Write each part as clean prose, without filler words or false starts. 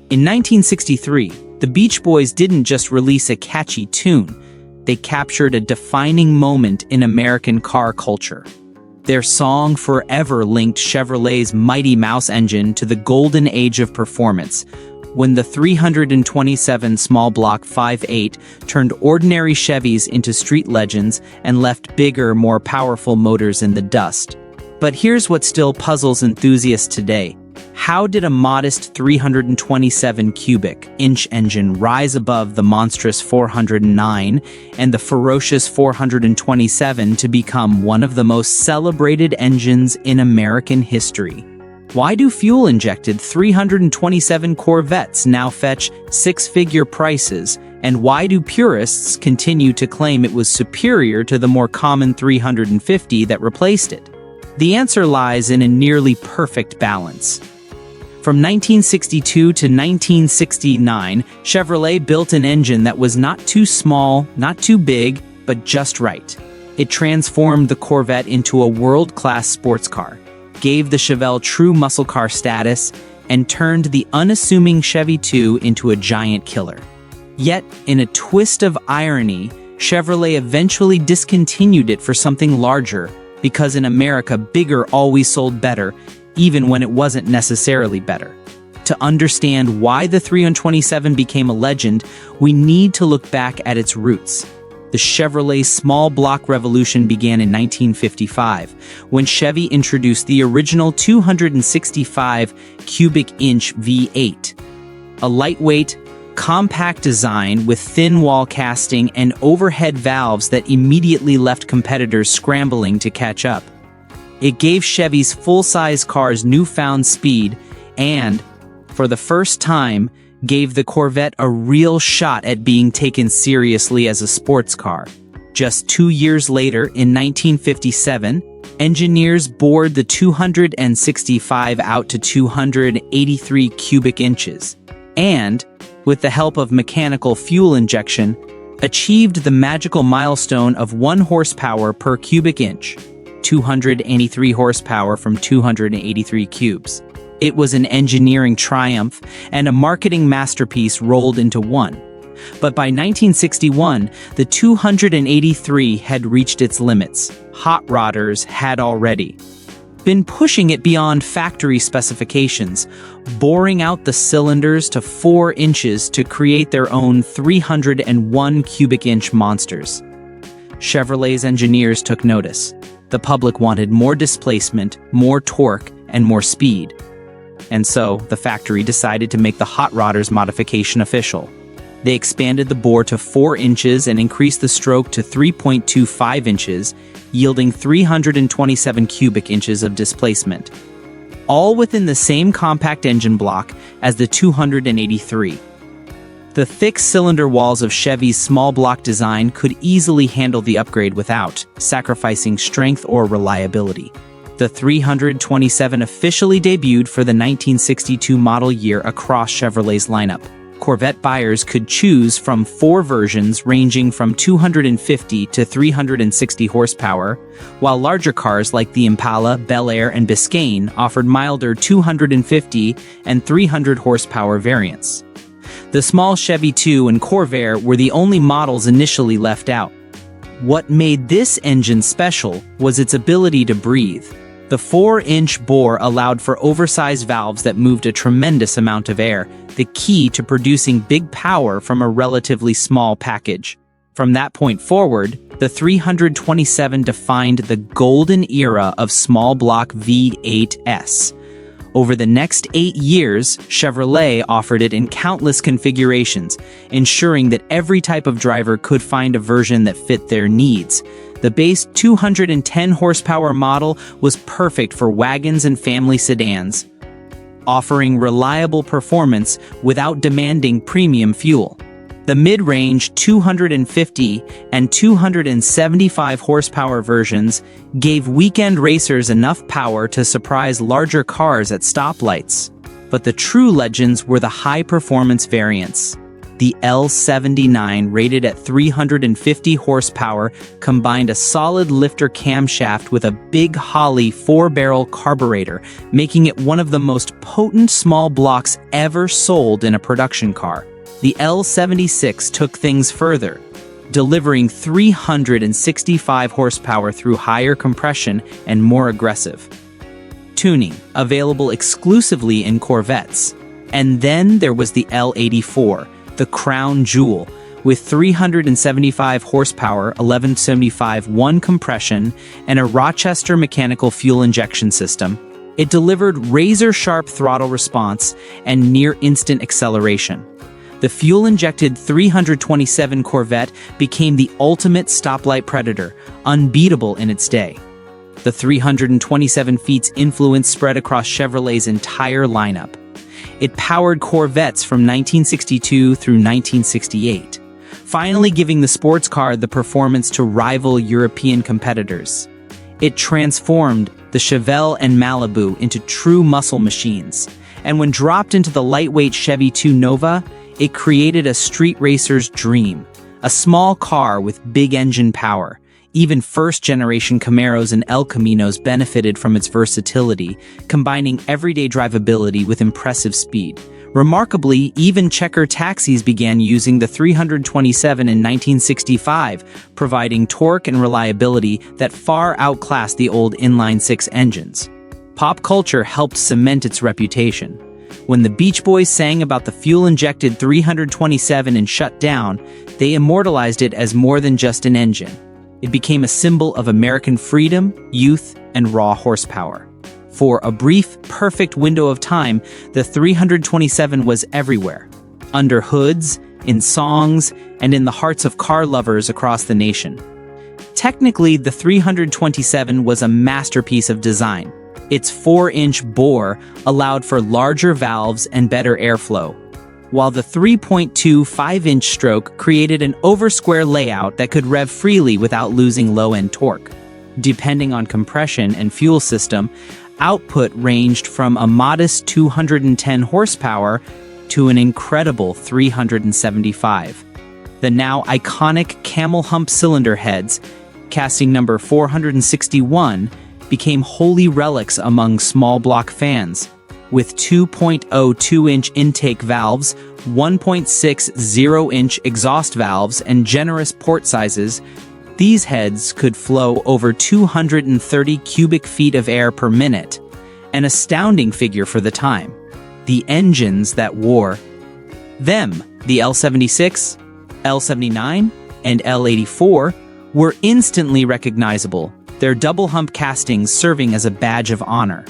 In 1963, the Beach Boys didn't just release a catchy tune, they captured a defining moment in American car culture. Their song forever linked Chevrolet's Mighty Mouse engine to the golden age of performance, when the 327 small block 5.8 turned ordinary Chevys into street legends and left bigger, more powerful motors in the dust. But here's what still puzzles enthusiasts today. How did a modest 327 cubic inch engine rise above the monstrous 409 and the ferocious 427 to become one of the most celebrated engines in American history? Why do fuel-injected 327 Corvettes now fetch six-figure prices, and why do purists continue to claim it was superior to the more common 350 that replaced it? The answer lies in a nearly perfect balance. From 1962 to 1969, Chevrolet built an engine that was not too small, not too big, but just right. It transformed the Corvette into a world-class sports car, gave the Chevelle true muscle car status, and turned the unassuming Chevy 2 into a giant killer. Yet, in a twist of irony, Chevrolet eventually discontinued it for something larger, because in America, bigger always sold better, even when it wasn't necessarily better. To understand why the 327 became a legend, we need to look back at its roots. The Chevrolet small block revolution began in 1955, when Chevy introduced the original 265 cubic inch V8, a lightweight, compact design with thin wall casting and overhead valves that immediately left competitors scrambling to catch up. It gave Chevy's full-size cars newfound speed and, for the first time, gave the Corvette a real shot at being taken seriously as a sports car. Just 2 years later, in 1957, engineers bored the 265 out to 283 cubic inches, and, with the help of mechanical fuel injection, achieved the magical milestone of 1 horsepower per cubic inch, 283 horsepower from 283 cubes. It was an engineering triumph and a marketing masterpiece rolled into one. But by 1961, the 283 had reached its limits. Hot rodders had already been pushing it beyond factory specifications, boring out the cylinders to 4 inches to create their own 301 cubic inch monsters. Chevrolet's engineers took notice. The public wanted more displacement, more torque, and more speed. And so, the factory decided to make the hot rodders modification official. They expanded the bore to 4 inches and increased the stroke to 3.25 inches, yielding 327 cubic inches of displacement, all within the same compact engine block as the 283. The thick cylinder walls of Chevy's small block design could easily handle the upgrade without sacrificing strength or reliability. The 327 officially debuted for the 1962 model year across Chevrolet's lineup. Corvette buyers could choose from 4 versions ranging from 250 to 360 horsepower, while larger cars like the Impala, Bel Air, and Biscayne offered milder 250 and 300 horsepower variants. The small Chevy 2 and Corvair were the only models initially left out. What made this engine special was its ability to breathe. The 4-inch bore allowed for oversized valves that moved a tremendous amount of air, the key to producing big power from a relatively small package. From that point forward, the 327 defined the golden era of small block V8s. Over the next 8 years, Chevrolet offered it in countless configurations, ensuring that every type of driver could find a version that fit their needs. The base 210 horsepower model was perfect for wagons and family sedans, offering reliable performance without demanding premium fuel. The mid-range 250 and 275 horsepower versions gave weekend racers enough power to surprise larger cars at stoplights. But the true legends were the high-performance variants. The L79, rated at 350 horsepower, combined a solid lifter camshaft with a big Holley 4-barrel carburetor, making it one of the most potent small blocks ever sold in a production car. The L76 took things further, delivering 365 horsepower through higher compression and more aggressive tuning, available exclusively in Corvettes. And then there was the L84, the crown jewel, with 375 horsepower, 1175 1 compression, and a Rochester mechanical fuel injection system. It delivered razor-sharp throttle response and near-instant acceleration. The fuel-injected 327 Corvette became the ultimate stoplight predator, unbeatable in its day. The 327 feet's influence spread across Chevrolet's entire lineup. It powered Corvettes from 1962 through 1968, finally giving the sports car the performance to rival European competitors. It transformed the Chevelle and Malibu into true muscle machines, and when dropped into the lightweight Chevy 2 Nova, it created a street racer's dream, a small car with big engine power. Even first-generation Camaros and El Caminos benefited from its versatility, combining everyday drivability with impressive speed. Remarkably, even checker taxis began using the 327 in 1965, providing torque and reliability that far outclassed the old inline-six engines. Pop culture helped cement its reputation. When the Beach Boys sang about the fuel-injected 327 and Shut Down, they immortalized it as more than just an engine. It became a symbol of American freedom, youth, and raw horsepower. For a brief, perfect window of time, the 327 was everywhere. Under hoods, in songs, and in the hearts of car lovers across the nation. Technically, the 327 was a masterpiece of design. Its 4-inch bore allowed for larger valves and better airflow, while the 3.25-inch stroke created an over-square layout that could rev freely without losing low-end torque. Depending on compression and fuel system, output ranged from a modest 210 horsepower to an incredible 375. The now iconic camel hump cylinder heads, casting number 461, became holy relics among small block fans. With 2.02-inch intake valves, 1.60-inch exhaust valves, and generous port sizes, these heads could flow over 230 cubic feet of air per minute, an astounding figure for the time. The engines that wore them, the L76, L79, and L84, were instantly recognizable, their double hump castings serving as a badge of honor.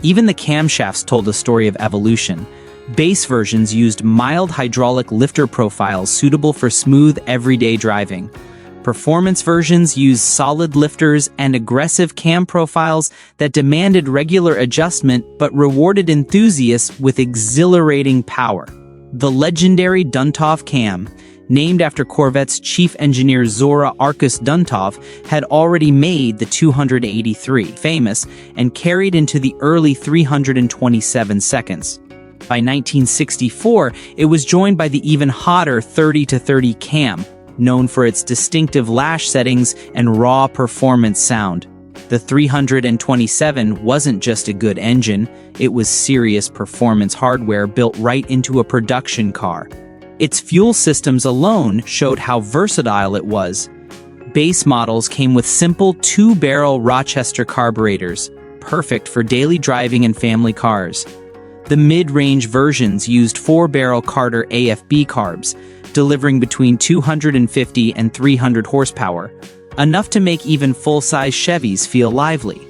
Even the camshafts told a story of evolution. Base versions used mild hydraulic lifter profiles suitable for smooth, everyday driving. Performance versions used solid lifters and aggressive cam profiles that demanded regular adjustment but rewarded enthusiasts with exhilarating power. The legendary Duntov cam, named after Corvette's chief engineer Zora Arkus Duntov, had already made the 283 famous and carried into the early 327 seconds. By 1964, it was joined by the even hotter 30-30 cam, known for its distinctive lash settings and raw performance sound. The 327 wasn't just a good engine, it was serious performance hardware built right into a production car. Its fuel systems alone showed how versatile it was. Base models came with simple 2-barrel Rochester carburetors, perfect for daily driving and family cars. The mid-range versions used 4-barrel Carter AFB carbs, delivering between 250 and 300 horsepower, enough to make even full-size Chevys feel lively.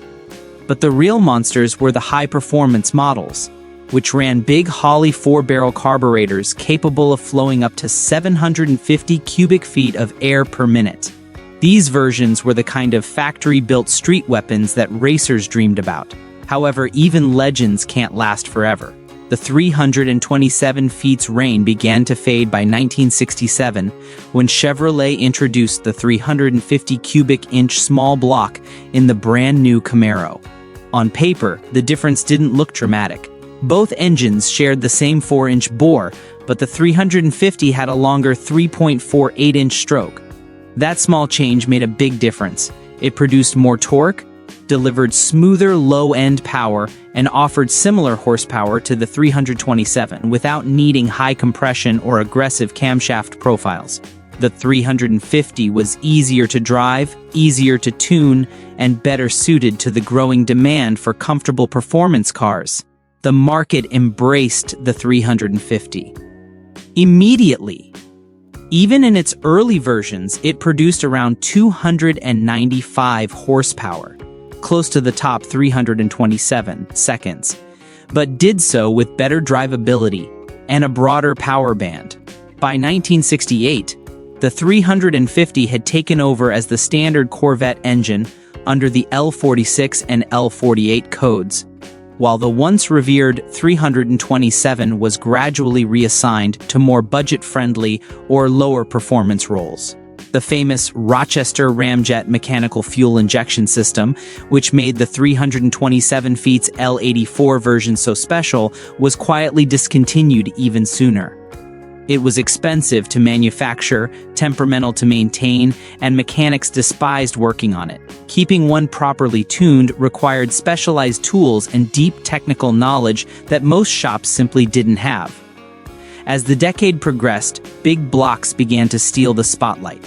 But the real monsters were the high-performance models, which ran big Holley 4-barrel carburetors capable of flowing up to 750 cubic feet of air per minute. These versions were the kind of factory-built street weapons that racers dreamed about. However, even legends can't last forever. The 327 feet's reign began to fade by 1967, when Chevrolet introduced the 350 cubic inch small block in the brand new Camaro. On paper, the difference didn't look dramatic. Both engines shared the same 4-inch bore, but the 350 had a longer 3.48-inch stroke. That small change made a big difference. It produced more torque, delivered smoother low-end power, and offered similar horsepower to the 327 without needing high compression or aggressive camshaft profiles. The 350 was easier to drive, easier to tune, and better suited to the growing demand for comfortable performance cars. The market embraced the 350 immediately. Even in its early versions, it produced around 295 horsepower, close to the top 327 seconds, but did so with better drivability and a broader power band. By 1968, the 350 had taken over as the standard Corvette engine under the L46 and L48 codes, while the once revered 327 was gradually reassigned to more budget-friendly or lower performance roles. The famous Rochester Ramjet mechanical fuel injection system, which made the 327 feet's L84 version so special, was quietly discontinued even sooner. It was expensive to manufacture, temperamental to maintain, and mechanics despised working on it. Keeping one properly tuned required specialized tools and deep technical knowledge that most shops simply didn't have. As the decade progressed, big blocks began to steal the spotlight.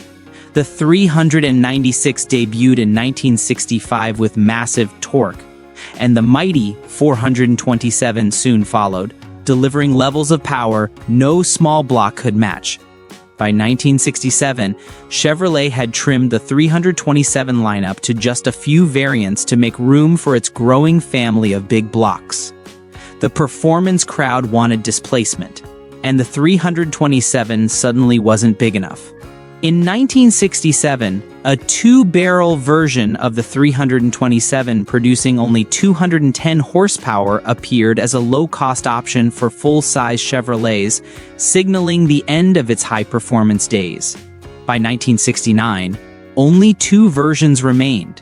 The 396 debuted in 1965 with massive torque, and the mighty 427 soon followed, delivering levels of power no small block could match. By 1967, Chevrolet had trimmed the 327 lineup to just a few variants to make room for its growing family of big blocks. The performance crowd wanted displacement, and the 327 suddenly wasn't big enough. In 1967, a two-barrel version of the 327 producing only 210 horsepower appeared as a low-cost option for full-size Chevrolets, signaling the end of its high-performance days. By 1969, only two versions remained: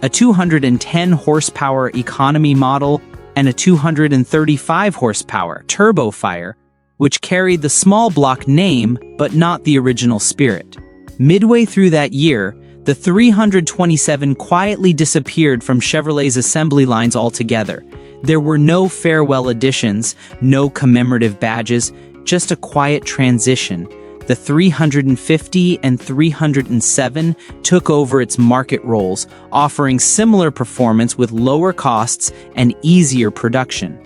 a 210 horsepower economy model and a 235 horsepower turbofire, which carried the small block name but not the original spirit. Midway through that year, the 327 quietly disappeared from Chevrolet's assembly lines altogether. There were no farewell editions, no commemorative badges, just a quiet transition. The 350 and 307 took over its market roles, offering similar performance with lower costs and easier production.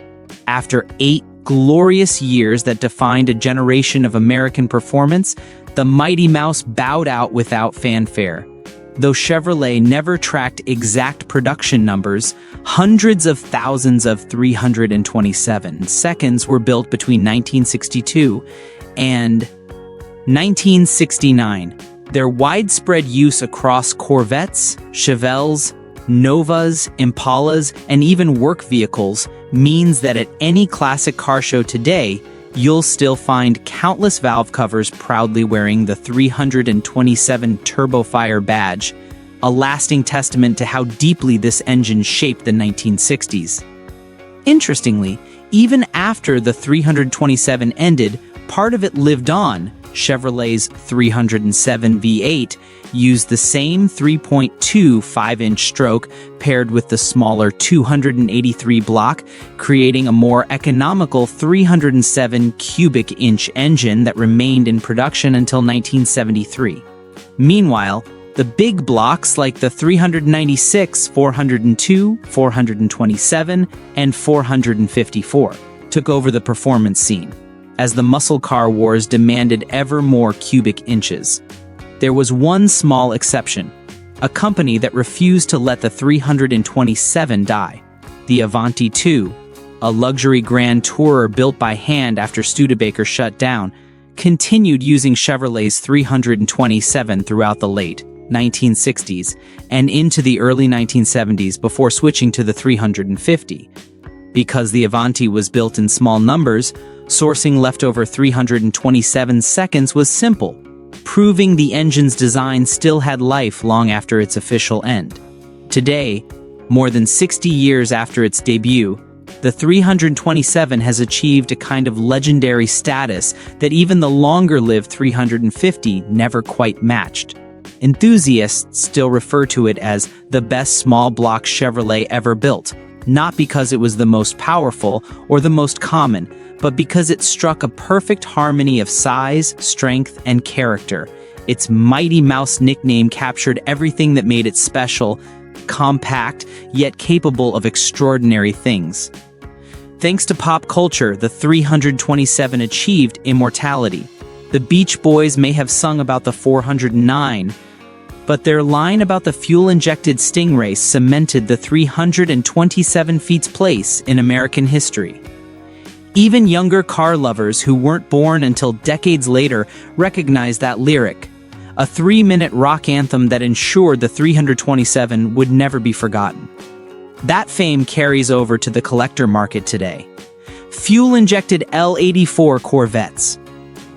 After 8 glorious years that defined a generation of American performance, the Mighty Mouse bowed out without fanfare. Though Chevrolet never tracked exact production numbers, hundreds of thousands of 327 seconds were built between 1962 and 1969. Their widespread use across Corvettes, Chevelles, Novas, Impalas, and even work vehicles means that at any classic car show today, you'll still find countless valve covers proudly wearing the 327 Turbofire badge, a lasting testament to how deeply this engine shaped the 1960s. Interestingly, even after the 327 ended, part of it lived on. Chevrolet's 307 V8 used the same 3.25-inch stroke paired with the smaller 283 block, creating a more economical 307 cubic inch engine that remained in production until 1973. Meanwhile, the big blocks like the 396, 402, 427, and 454 took over the performance scene, as the muscle car wars demanded ever more cubic inches. There was one small exception, a company that refused to let the 327 die. The Avanti II, a luxury grand tourer built by hand after Studebaker shut down, continued using Chevrolet's 327 throughout the late 1960s and into the early 1970s before switching to the 350. Because the Avanti was built in small numbers, sourcing leftover 327 seconds was simple, proving the engine's design still had life long after its official end. Today, more than 60 years after its debut, The 327 has achieved a kind of legendary status that even the longer-lived 350 never quite matched. Enthusiasts still refer to it as the best small-block Chevrolet ever built, not because it was the most powerful or the most common, but because it struck a perfect harmony of size, strength, and character. Its Mighty Mouse nickname captured everything that made it special, compact, yet capable of extraordinary things. Thanks to pop culture, the 327 achieved immortality. The Beach Boys may have sung about the 409, but their line about the fuel-injected Stingray cemented the 327 feet's place in American history. Even younger car lovers who weren't born until decades later recognized that lyric, a 3-minute rock anthem that ensured the 327 would never be forgotten. That fame carries over to the collector market today. Fuel-injected L84 Corvettes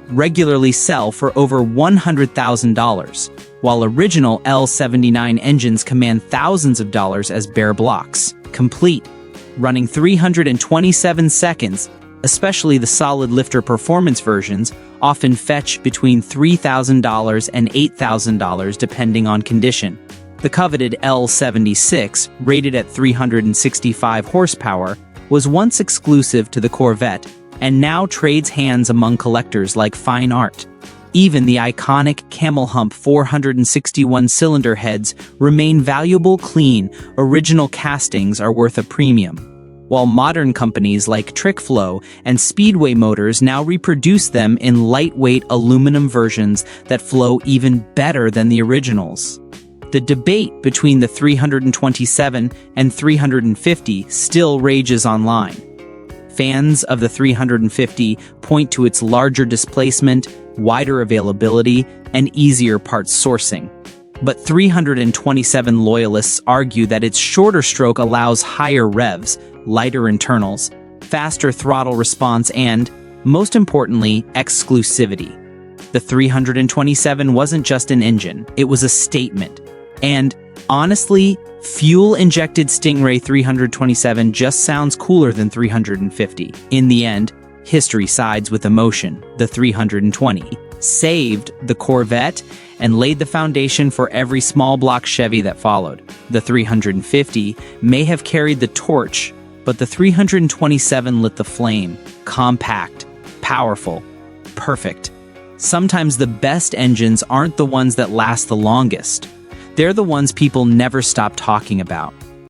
regularly sell for over $100,000, while original L79 engines command thousands of dollars as bare blocks, complete, running 327 seconds. Especially the solid lifter performance versions often fetch between $3,000 and $8,000 depending on condition. The coveted L76, rated at 365 horsepower, was once exclusive to the Corvette and now trades hands among collectors like fine art. Even the iconic camel hump 461-cylinder heads remain valuable. Clean, original castings are worth a premium, while modern companies like TrickFlow and Speedway Motors now reproduce them in lightweight aluminum versions that flow even better than the originals. The debate between the 327 and 350 still rages online. Fans of the 350 point to its larger displacement, wider availability, and easier parts sourcing. But 327 loyalists argue that its shorter stroke allows higher revs, lighter internals, faster throttle response, and, most importantly, exclusivity. The 327 wasn't just an engine, it was a statement. And, honestly, fuel-injected Stingray 327 just sounds cooler than 350. In the end, history sides with emotion. The 320 saved the Corvette and laid the foundation for every small-block Chevy that followed. The 350 may have carried the torch, but the 327 lit the flame. Compact, powerful, perfect. Sometimes the best engines aren't the ones that last the longest. They're the ones people never stop talking about.